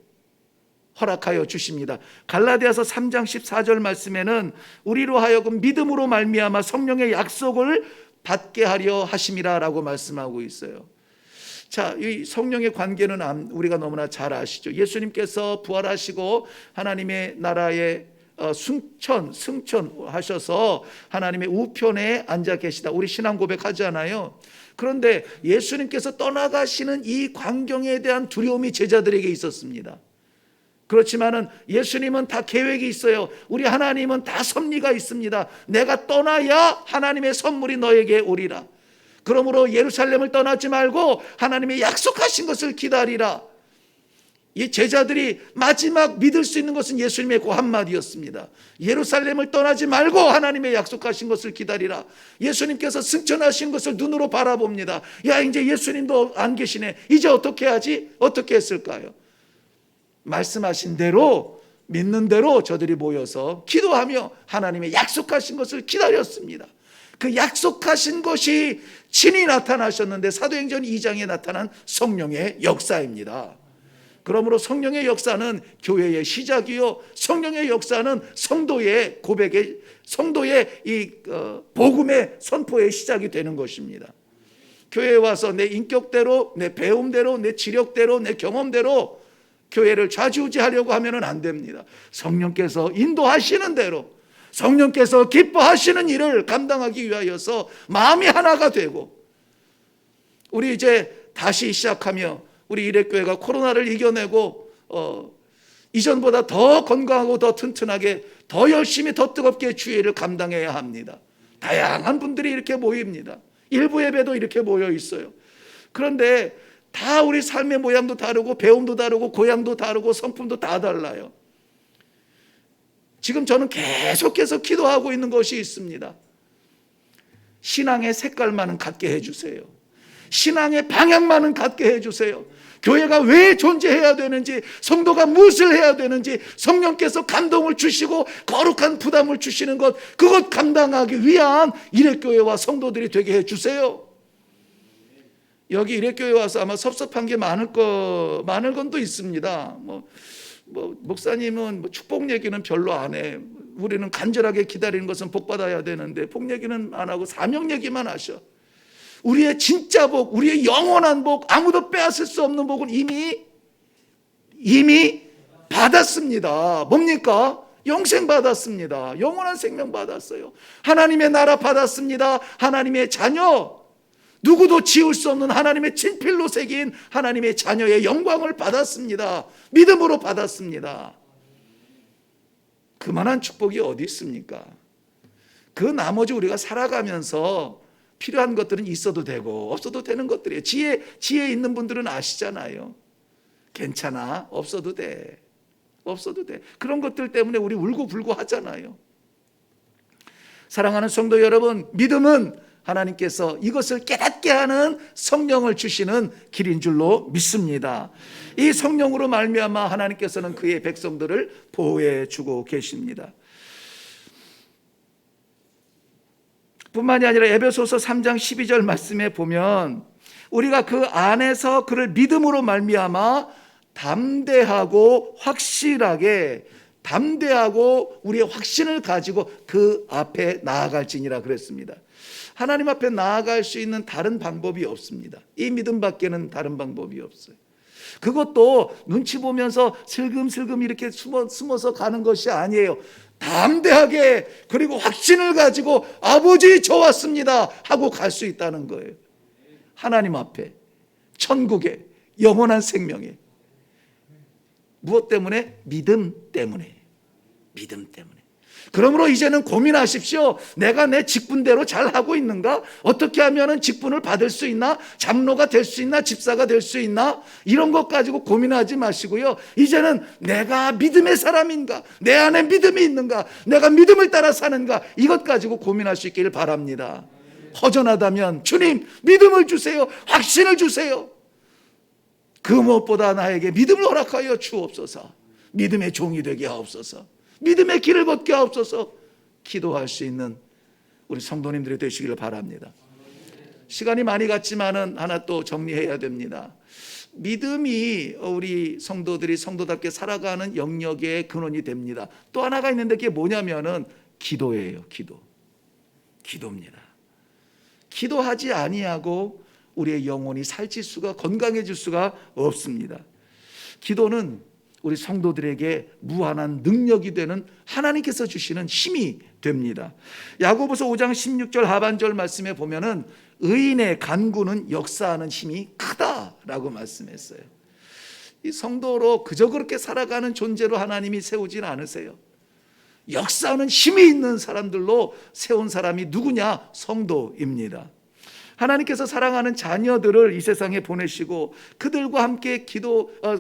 S1: 허락하여 주십니다. 갈라디아서 3장 14절 말씀에는 우리로 하여금 믿음으로 말미암아 성령의 약속을 받게 하려 하심이라라고 말씀하고 있어요. 자, 이 성령의 관계는 우리가 너무나 잘 아시죠. 예수님께서 부활하시고 하나님의 나라에 승천하셔서 하나님의 우편에 앉아 계시다. 우리 신앙 고백하잖아요. 그런데 예수님께서 떠나가시는 이 광경에 대한 두려움이 제자들에게 있었습니다. 그렇지만은 예수님은 다 계획이 있어요. 우리 하나님은 다 섭리가 있습니다. 내가 떠나야 하나님의 선물이 너에게 오리라. 그러므로 예루살렘을 떠나지 말고 하나님의 약속하신 것을 기다리라. 이 제자들이 마지막 믿을 수 있는 것은 예수님의 그 한마디였습니다. 예루살렘을 떠나지 말고 하나님의 약속하신 것을 기다리라. 예수님께서 승천하신 것을 눈으로 바라봅니다. 야, 이제 예수님도 안 계시네. 이제 어떻게 하지? 어떻게 했을까요? 말씀하신 대로, 믿는 대로 저들이 모여서 기도하며 하나님의 약속하신 것을 기다렸습니다. 그 약속하신 것이 친히 나타나셨는데 사도행전 2장에 나타난 성령의 역사입니다. 그러므로 성령의 역사는 교회의 시작이요, 성령의 역사는 성도의 고백의, 성도의 이 복음의 선포의 시작이 되는 것입니다. 교회에 와서 내 인격대로, 내 배움대로, 내 지력대로, 내 경험대로 교회를 좌지우지하려고 하면 안 됩니다. 성령께서 인도하시는 대로, 성령께서 기뻐하시는 일을 감당하기 위하여서 마음이 하나가 되고, 우리 이제 다시 시작하며 우리 이레교회가 코로나를 이겨내고 이전보다 더 건강하고 더 튼튼하게 더 열심히 더 뜨겁게 주의를 감당해야 합니다. 다양한 분들이 이렇게 모입니다. 일부 예배도 이렇게 모여 있어요. 그런데 다 우리 삶의 모양도 다르고 배움도 다르고 고향도 다르고 성품도 다 달라요. 지금 저는 계속해서 기도하고 있는 것이 있습니다. 신앙의 색깔만은 갖게 해주세요. 신앙의 방향만은 갖게 해주세요. 교회가 왜 존재해야 되는지, 성도가 무엇을 해야 되는지 성령께서 감동을 주시고 거룩한 부담을 주시는 것, 그것 감당하기 위한 이레교회와 성도들이 되게 해주세요. 여기 이레교회 와서 아마 섭섭한 게 많을 건도 있습니다. 목사님은 축복 얘기는 별로 안 해. 우리는 간절하게 기다리는 것은 복 받아야 되는데 복 얘기는 안 하고 사명 얘기만 하셔. 우리의 진짜 복, 우리의 영원한 복, 아무도 빼앗을 수 없는 복은 이미 받았습니다. 뭡니까? 영생 받았습니다. 영원한 생명 받았어요. 하나님의 나라 받았습니다. 하나님의 자녀, 누구도 지울 수 없는 하나님의 친필로 새긴 하나님의 자녀의 영광을 받았습니다. 믿음으로 받았습니다. 그만한 축복이 어디 있습니까? 그 나머지 우리가 살아가면서 필요한 것들은 있어도 되고 없어도 되는 것들이에요. 지혜 있는 분들은 아시잖아요. 괜찮아, 없어도 돼. 그런 것들 때문에 우리 울고불고 하잖아요. 사랑하는 성도 여러분, 믿음은 하나님께서 이것을 깨닫게 하는 성령을 주시는 길인 줄로 믿습니다. 이 성령으로 말미암아 하나님께서는 그의 백성들을 보호해 주고 계십니다. 뿐만이 아니라 에베소서 3장 12절 말씀에 보면 우리가 그 안에서 그를 믿음으로 말미암아 담대하고 우리의 확신을 가지고 그 앞에 나아갈지니라 그랬습니다. 하나님 앞에 나아갈 수 있는 다른 방법이 없습니다. 이 믿음밖에는 다른 방법이 없어요. 그것도 눈치 보면서 슬금슬금 이렇게 숨어서 가는 것이 아니에요. 담대하게, 그리고 확신을 가지고 아버지 저 왔습니다 하고 갈 수 있다는 거예요. 하나님 앞에, 천국에, 영원한 생명에. 무엇 때문에? 믿음 때문에. 그러므로 이제는 고민하십시오. 내가 내 직분대로 잘하고 있는가? 어떻게 하면 직분을 받을 수 있나? 장로가 될 수 있나? 집사가 될 수 있나? 이런 것 가지고 고민하지 마시고요. 이제는 내가 믿음의 사람인가? 내 안에 믿음이 있는가? 내가 믿음을 따라 사는가? 이것 가지고 고민할 수 있기를 바랍니다. 허전하다면 주님 믿음을 주세요. 확신을 주세요. 그 무엇보다 나에게 믿음을 허락하여 주옵소서. 믿음의 종이 되게 하옵소서. 믿음의 길을 걷게 하옵소서. 기도할 수 있는 우리 성도님들이 되시기를 바랍니다. 시간이 많이 갔지만은 하나 또 정리해야 됩니다. 믿음이 우리 성도들이 성도답게 살아가는 영역의 근원이 됩니다. 또 하나가 있는데 그게 뭐냐면은 기도예요. 기도입니다. 기도하지 아니하고 우리의 영혼이 살찔 수가, 건강해질 수가 없습니다. 기도는 우리 성도들에게 무한한 능력이 되는 하나님께서 주시는 힘이 됩니다. 야고보서 5장 16절 하반절 말씀에 보면은 의인의 간구는 역사하는 힘이 크다라고 말씀했어요. 이 성도로 그저 그렇게 살아가는 존재로 하나님이 세우진 않으세요. 역사하는 힘이 있는 사람들로 세운 사람이 누구냐? 성도입니다. 하나님께서 사랑하는 자녀들을 이 세상에 보내시고 그들과 함께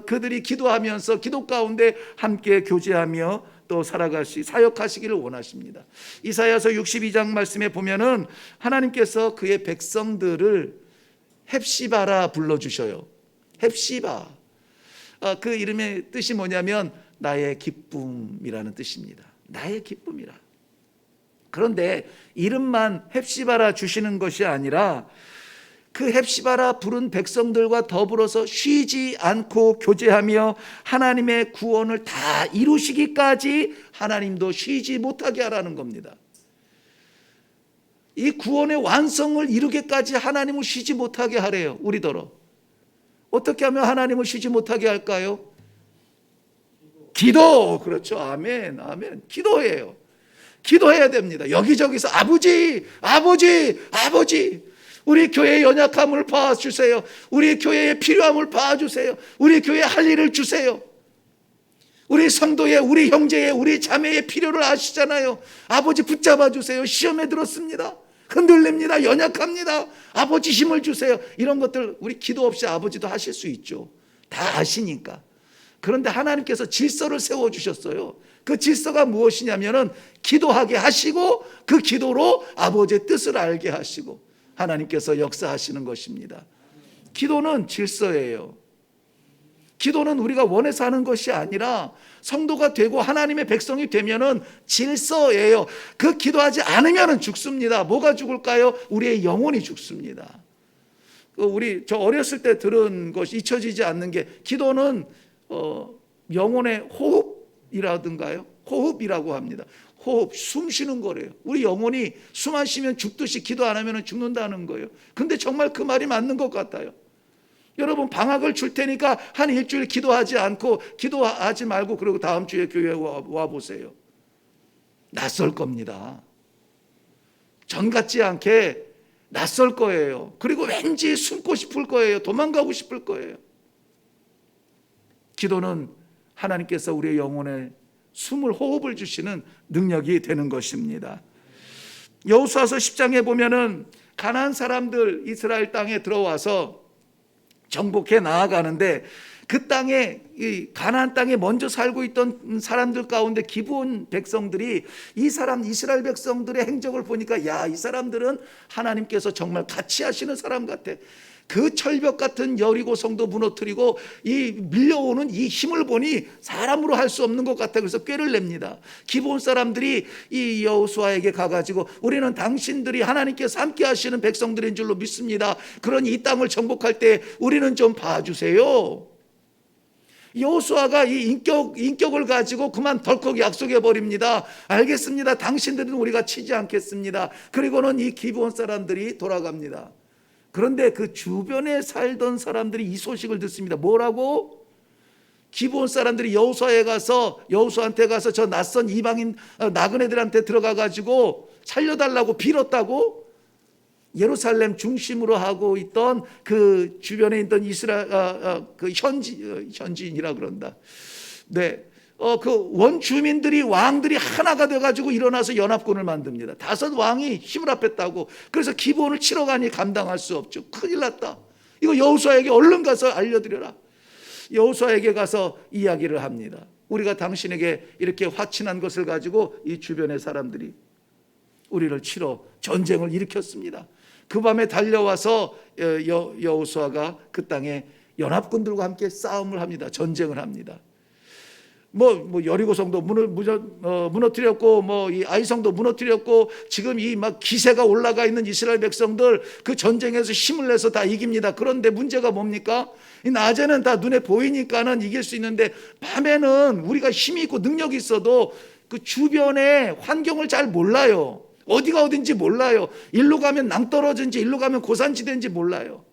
S1: 그들이 기도하면서 기도 가운데 함께 교제하며 또 사역하시기를 원하십니다. 이사야서 62장 말씀에 보면은 하나님께서 그의 백성들을 헵시바라 불러주셔요. 헵시바. 그 이름의 뜻이 뭐냐면 나의 기쁨이라는 뜻입니다. 나의 기쁨이라. 그런데 이름만 헵시바라 주시는 것이 아니라 그 헵시바라 부른 백성들과 더불어서 쉬지 않고 교제하며 하나님의 구원을 다 이루시기까지 하나님도 쉬지 못하게 하라는 겁니다. 이 구원의 완성을 이루기까지 하나님을 쉬지 못하게 하래요. 우리더러. 어떻게 하면 하나님을 쉬지 못하게 할까요? 기도. 그렇죠. 아멘. 아멘. 기도예요. 기도해야 됩니다. 여기저기서 아버지, 아버지, 아버지, 우리 교회의 연약함을 봐주세요. 우리 교회의 필요함을 봐주세요. 우리 교회에 할 일을 주세요. 우리 성도의, 우리 형제의, 우리 자매의 필요를 아시잖아요. 아버지 붙잡아 주세요. 시험에 들었습니다. 흔들립니다. 연약합니다. 아버지 힘을 주세요. 이런 것들 우리 기도 없이 아버지도 하실 수 있죠. 다 아시니까. 그런데 하나님께서 질서를 세워주셨어요. 그 질서가 무엇이냐면은 기도하게 하시고 그 기도로 아버지의 뜻을 알게 하시고 하나님께서 역사하시는 것입니다. 기도는 질서예요. 기도는 우리가 원해서 하는 것이 아니라 성도가 되고 하나님의 백성이 되면은 질서예요. 그 기도하지 않으면은 죽습니다. 뭐가 죽을까요? 우리의 영혼이 죽습니다. 저 어렸을 때 들은 것이 잊혀지지 않는 게 기도는 영혼의 호흡이라든가요. 호흡이라고 합니다. 호흡, 숨 쉬는 거래요. 우리 영혼이 숨 안 쉬면 죽듯이 기도 안 하면 죽는다는 거예요. 근데 정말 그 말이 맞는 것 같아요. 여러분 방학을 줄 테니까 한 일주일 기도하지 않고 기도하지 말고 그러고 다음 주에 교회에 와 보세요. 낯설 겁니다. 전 같지 않게 낯설 거예요. 그리고 왠지 숨고 싶을 거예요. 도망가고 싶을 거예요. 기도는 하나님께서 우리의 영혼에 숨을 호흡을 주시는 능력이 되는 것입니다. 여호수아서 10장에 보면은 가나안 사람들 이스라엘 땅에 들어와서 정복해 나아가는데 그 땅에 이 가나안 땅에 먼저 살고 있던 사람들 가운데 기브온 백성들이 이 사람 이스라엘 백성들의 행적을 보니까 야, 이 사람들은 하나님께서 정말 같이 하시는 사람 같아. 그 철벽 같은 여리고 성도 무너뜨리고 이 밀려오는 이 힘을 보니 사람으로 할 수 없는 것 같아. 그래서 꾀를 냅니다. 기브온 사람들이 이 여호수아에게 가가지고 우리는 당신들이 하나님께서 함께 하시는 백성들인 줄로 믿습니다. 그러니 이 땅을 정복할 때 우리는 좀 봐주세요. 여호수아가 이 인격을 가지고 그만 덜컥 약속해 버립니다. 알겠습니다. 당신들은 우리가 치지 않겠습니다. 그리고는 이 기브온 사람들이 돌아갑니다. 그런데 그 주변에 살던 사람들이 이 소식을 듣습니다. 뭐라고? 기브온 사람들이 여호수아한테 가서 저 낯선 이방인 나그네들한테 들어가 가지고 살려달라고 빌었다고? 예루살렘 중심으로 하고 있던 그 주변에 있던 이스라엘 그 현지인이라 그런다. 네. 그 원주민들이 왕들이 하나가 돼가지고 일어나서 연합군을 만듭니다. 5 왕이 힘을 합했다고. 그래서 기브온을 치러 가니 감당할 수 없죠. 큰일 났다. 이거 여호수아에게 얼른 가서 알려드려라. 여호수아에게 가서 이야기를 합니다. 우리가 당신에게 이렇게 화친한 것을 가지고 이 주변의 사람들이 우리를 치러 전쟁을 일으켰습니다. 그 밤에 달려와서 여호수아가 그 땅에 연합군들과 함께 싸움을 합니다. 전쟁을 합니다. 뭐 여리고성도 무너뜨렸고 뭐 이 아이성도 무너뜨렸고 지금 이 막 기세가 올라가 있는 이스라엘 백성들 그 전쟁에서 힘을 내서 다 이깁니다. 그런데 문제가 뭡니까? 이 낮에는 다 눈에 보이니까는 이길 수 있는데 밤에는 우리가 힘이 있고 능력이 있어도 그 주변의 환경을 잘 몰라요. 어디가 어딘지 몰라요. 일로 가면 낭떠러진지 일로 가면 고산지대인지 몰라요.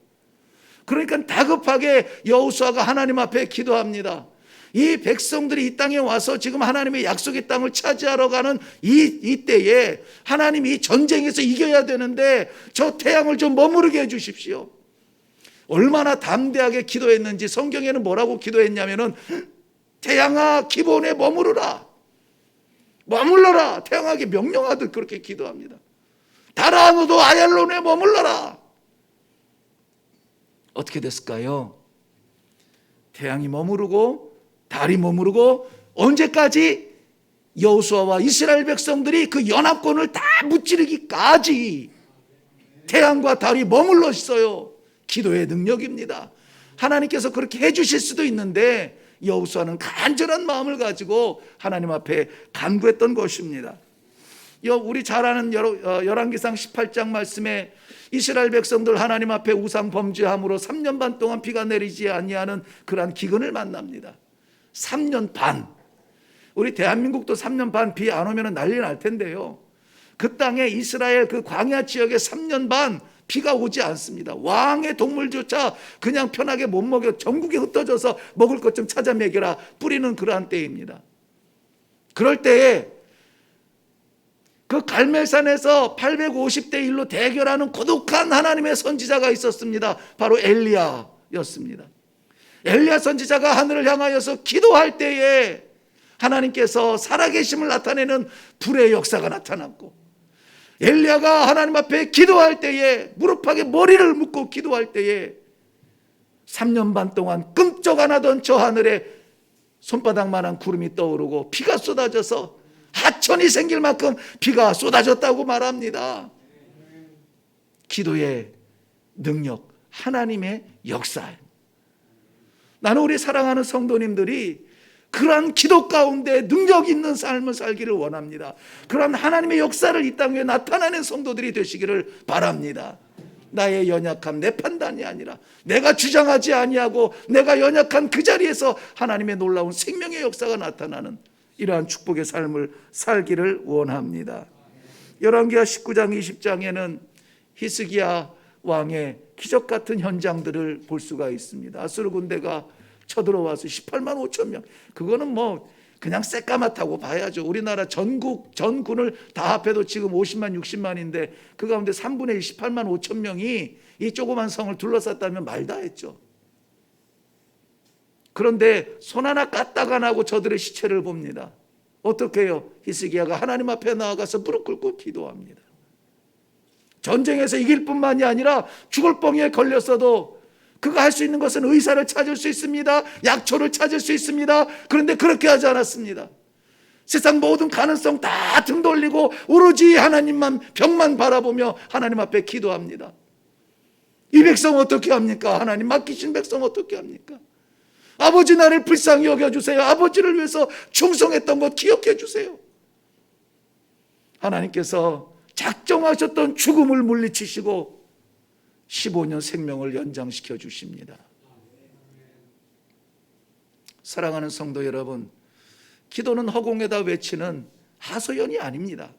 S1: 그러니까 다급하게 여호수아가 하나님 앞에 기도합니다. 이 백성들이 이 땅에 와서 지금 하나님의 약속의 땅을 차지하러 가는 이때에 하나님이 이 전쟁에서 이겨야 되는데 저 태양을 좀 머무르게 해 주십시오. 얼마나 담대하게 기도했는지 성경에는 뭐라고 기도했냐면은 태양아 기브온에 머무르라. 머물러라. 태양에게 명령하듯 그렇게 기도합니다. 달아 너도 아얄론에 머물러라. 어떻게 됐을까요? 태양이 머무르고 달이 머무르고 언제까지? 여호수아와 이스라엘 백성들이 그 연합군을 다 무찌르기까지 태양과 달이 머물러 있어요. 기도의 능력입니다. 하나님께서 그렇게 해주실 수도 있는데 여호수아는 간절한 마음을 가지고 하나님 앞에 간구했던 것입니다. 우리 잘 아는 열왕기상 18장 말씀에 이스라엘 백성들 하나님 앞에 우상 범죄함으로 3년 반 동안 비가 내리지 아니하는 그러한 기근을 만납니다. 3년 반. 우리 대한민국도 3년 반 비 안 오면 난리 날 텐데요. 그 땅에 이스라엘 그 광야 지역에 3년 반 비가 오지 않습니다. 왕의 동물조차 그냥 편하게 못 먹여 전국에 흩어져서 먹을 것 좀 찾아 먹여라 뿌리는 그러한 때입니다. 그럴 때에 그 갈멜산에서 850대 1로 대결하는 고독한 하나님의 선지자가 있었습니다. 바로 엘리야였습니다. 엘리야 선지자가 하늘을 향하여서 기도할 때에 하나님께서 살아계심을 나타내는 불의 역사가 나타났고, 엘리야가 하나님 앞에 기도할 때에 무릎팍에 머리를 묻고 기도할 때에 3년 반 동안 끔쩍 안 하던 저 하늘에 손바닥만한 구름이 떠오르고 비가 쏟아져서 하천이 생길 만큼 비가 쏟아졌다고 말합니다. 기도의 능력, 하나님의 역사. 나는 우리 사랑하는 성도님들이 그러한 기도 가운데 능력 있는 삶을 살기를 원합니다. 그러한 하나님의 역사를 이 땅에 나타내는 성도들이 되시기를 바랍니다. 나의 연약함, 내 판단이 아니라 내가 주장하지 아니하고 내가 연약한 그 자리에서 하나님의 놀라운 생명의 역사가 나타나는 이러한 축복의 삶을 살기를 원합니다. 열왕기하 19장 20장에는 히스기야 왕의 기적 같은 현장들을 볼 수가 있습니다. 아수르 군대가 쳐들어와서 18만 5천 명, 그거는 뭐 그냥 새까맣다고 봐야죠. 우리나라 전군을 다 합해도 지금 50만 60만인데 그 가운데 3분의 1 18만 5천 명이 이 조그만 성을 둘러쌌다면 말다 했죠. 그런데 손 하나 까딱 안 하고 저들의 시체를 봅니다. 어떻게 해요? 히스기야가 하나님 앞에 나아가서 무릎 꿇고 기도합니다. 전쟁에서 이길 뿐만이 아니라 죽을 뻥에 걸렸어도 그가 할 수 있는 것은 의사를 찾을 수 있습니다. 약초를 찾을 수 있습니다. 그런데 그렇게 하지 않았습니다. 세상 모든 가능성 다 등 돌리고 오로지 하나님만, 병만 바라보며 하나님 앞에 기도합니다. 이 백성 어떻게 합니까? 하나님 맡기신 백성 어떻게 합니까? 아버지 나를 불쌍히 여겨주세요. 아버지를 위해서 충성했던 것 기억해 주세요. 하나님께서 작정하셨던 죽음을 물리치시고 15년 생명을 연장시켜 주십니다. 사랑하는 성도 여러분, 기도는 허공에다 외치는 하소연이 아닙니다.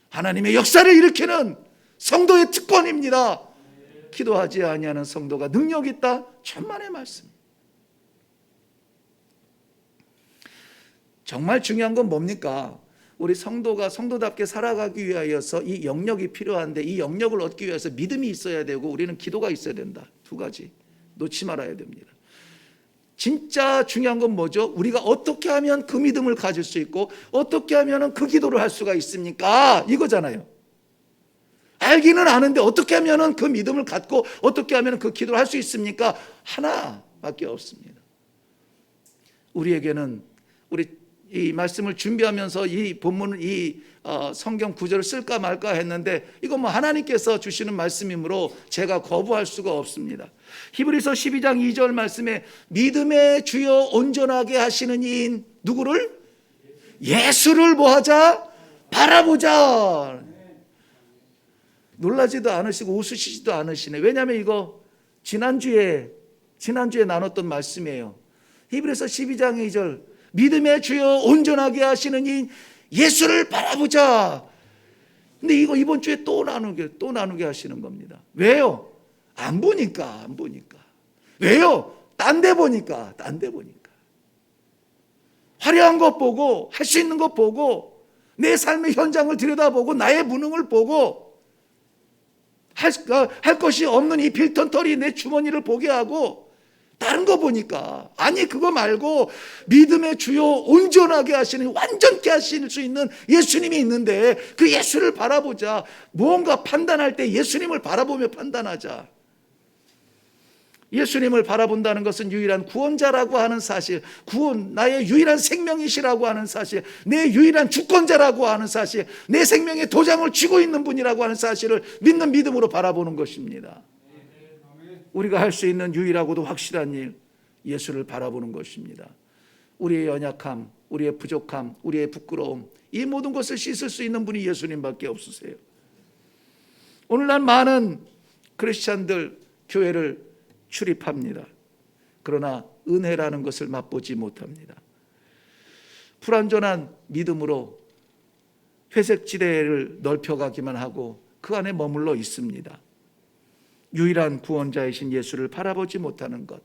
S1: 하나님의 역사를 일으키는 성도의 특권입니다. 기도하지 아니하는 성도가 능력 있다? 천만의 말씀. 정말 중요한 건 뭡니까? 우리 성도가 성도답게 살아가기 위하여서 이 영역이 필요한데, 이 영역을 얻기 위해서 믿음이 있어야 되고 우리는 기도가 있어야 된다. 두 가지 놓지 말아야 됩니다. 진짜 중요한 건 뭐죠? 우리가 어떻게 하면 그 믿음을 가질 수 있고 어떻게 하면 그 기도를 할 수가 있습니까? 이거잖아요. 알기는 아는데 어떻게 하면 그 믿음을 갖고 어떻게 하면 그 기도를 할 수 있습니까? 하나밖에 없습니다. 우리에게는 우리 이 말씀을 준비하면서 이 본문을 이 성경 구절을 쓸까 말까 했는데 이거 뭐 하나님께서 주시는 말씀이므로 제가 거부할 수가 없습니다. 히브리서 12장 2절 말씀에 믿음의 주여 온전하게 하시는 이인 누구를? 예수를 뭐하자? 바라보자. 놀라지도 않으시고 웃으시지도 않으시네. 왜냐하면 이거 지난주에 나눴던 말씀이에요. 히브리서 12장 2절 믿음의 주여 온전하게 하시는 이 예수를 바라보자. 근데 이거 이번 주에 또 나누게 하시는 겁니다. 왜요? 안 보니까. 왜요? 딴 데 보니까. 화려한 것 보고 할 수 있는 것 보고 내 삶의 현장을 들여다보고 나의 무능을 보고 할 것이 없는 이 빌턴털이 내 주머니를 보게 하고 다른 거 보니까, 아니 그거 말고 믿음의 주요 온전하게 하시는, 완전케 하실 수 있는 예수님이 있는데 그 예수를 바라보자. 무언가 판단할 때 예수님을 바라보며 판단하자. 예수님을 바라본다는 것은 유일한 구원자라고 하는 사실, 나의 유일한 생명이시라고 하는 사실, 내 유일한 주권자라고 하는 사실, 내 생명의 도장을 쥐고 있는 분이라고 하는 사실을 믿는 믿음으로 바라보는 것입니다. 우리가 할 수 있는 유일하고도 확실한 일, 예수를 바라보는 것입니다. 우리의 연약함, 우리의 부족함, 우리의 부끄러움, 이 모든 것을 씻을 수 있는 분이 예수님밖에 없으세요. 오늘날 많은 크리스찬들 교회를 출입합니다. 그러나 은혜라는 것을 맛보지 못합니다. 불완전한 믿음으로 회색지대를 넓혀가기만 하고 그 안에 머물러 있습니다. 유일한 구원자이신 예수를 바라보지 못하는 것,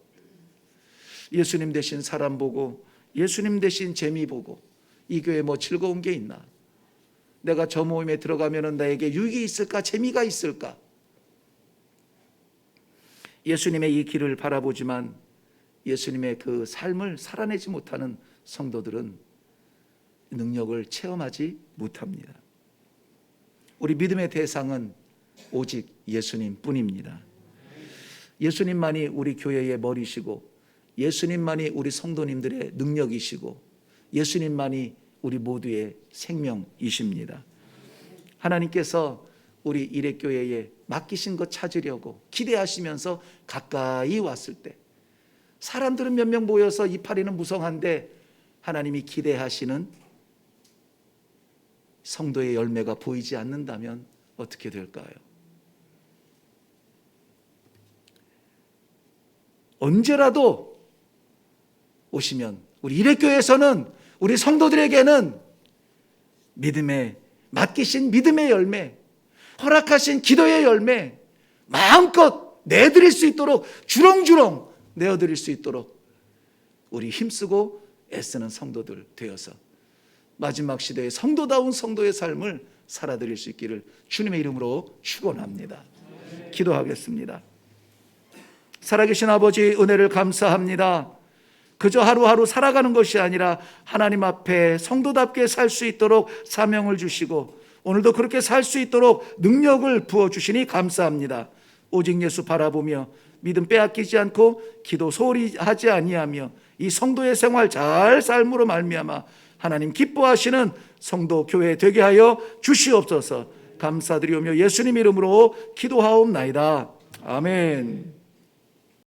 S1: 예수님 대신 사람 보고, 예수님 대신 재미 보고, 이 교회 뭐 즐거운 게 있나? 내가 저 모임에 들어가면 나에게 유익이 있을까? 재미가 있을까? 예수님의 이 길을 바라보지만 예수님의 그 삶을 살아내지 못하는 성도들은 능력을 체험하지 못합니다. 우리 믿음의 대상은 오직 예수님 뿐입니다. 예수님만이 우리 교회의 머리시고, 예수님만이 우리 성도님들의 능력이시고, 예수님만이 우리 모두의 생명이십니다. 하나님께서 우리 일회교회에 맡기신 것 찾으려고 기대하시면서 가까이 왔을 때, 사람들은 몇 명 모여서 이파리는 무성한데 하나님이 기대하시는 성도의 열매가 보이지 않는다면 어떻게 될까요? 언제라도 오시면 우리 일회교회에서는 우리 성도들에게는 믿음의, 맡기신 믿음의 열매, 허락하신 기도의 열매 마음껏 내드릴 수 있도록, 주렁주렁 내어드릴 수 있도록 우리 힘쓰고 애쓰는 성도들 되어서 마지막 시대의 성도다운 성도의 삶을 살아드릴 수 있기를 주님의 이름으로 축원합니다. 기도하겠습니다. 살아계신 아버지, 은혜를 감사합니다. 그저 하루하루 살아가는 것이 아니라 하나님 앞에 성도답게 살 수 있도록 사명을 주시고, 오늘도 그렇게 살 수 있도록 능력을 부어주시니 감사합니다. 오직 예수 바라보며 믿음 빼앗기지 않고 기도 소홀히 하지 아니하며 이 성도의 생활 잘 삶으로 말미암아 하나님 기뻐하시는 성도 교회 되게 하여 주시옵소서. 감사드리오며 예수님 이름으로 기도하옵나이다. 아멘.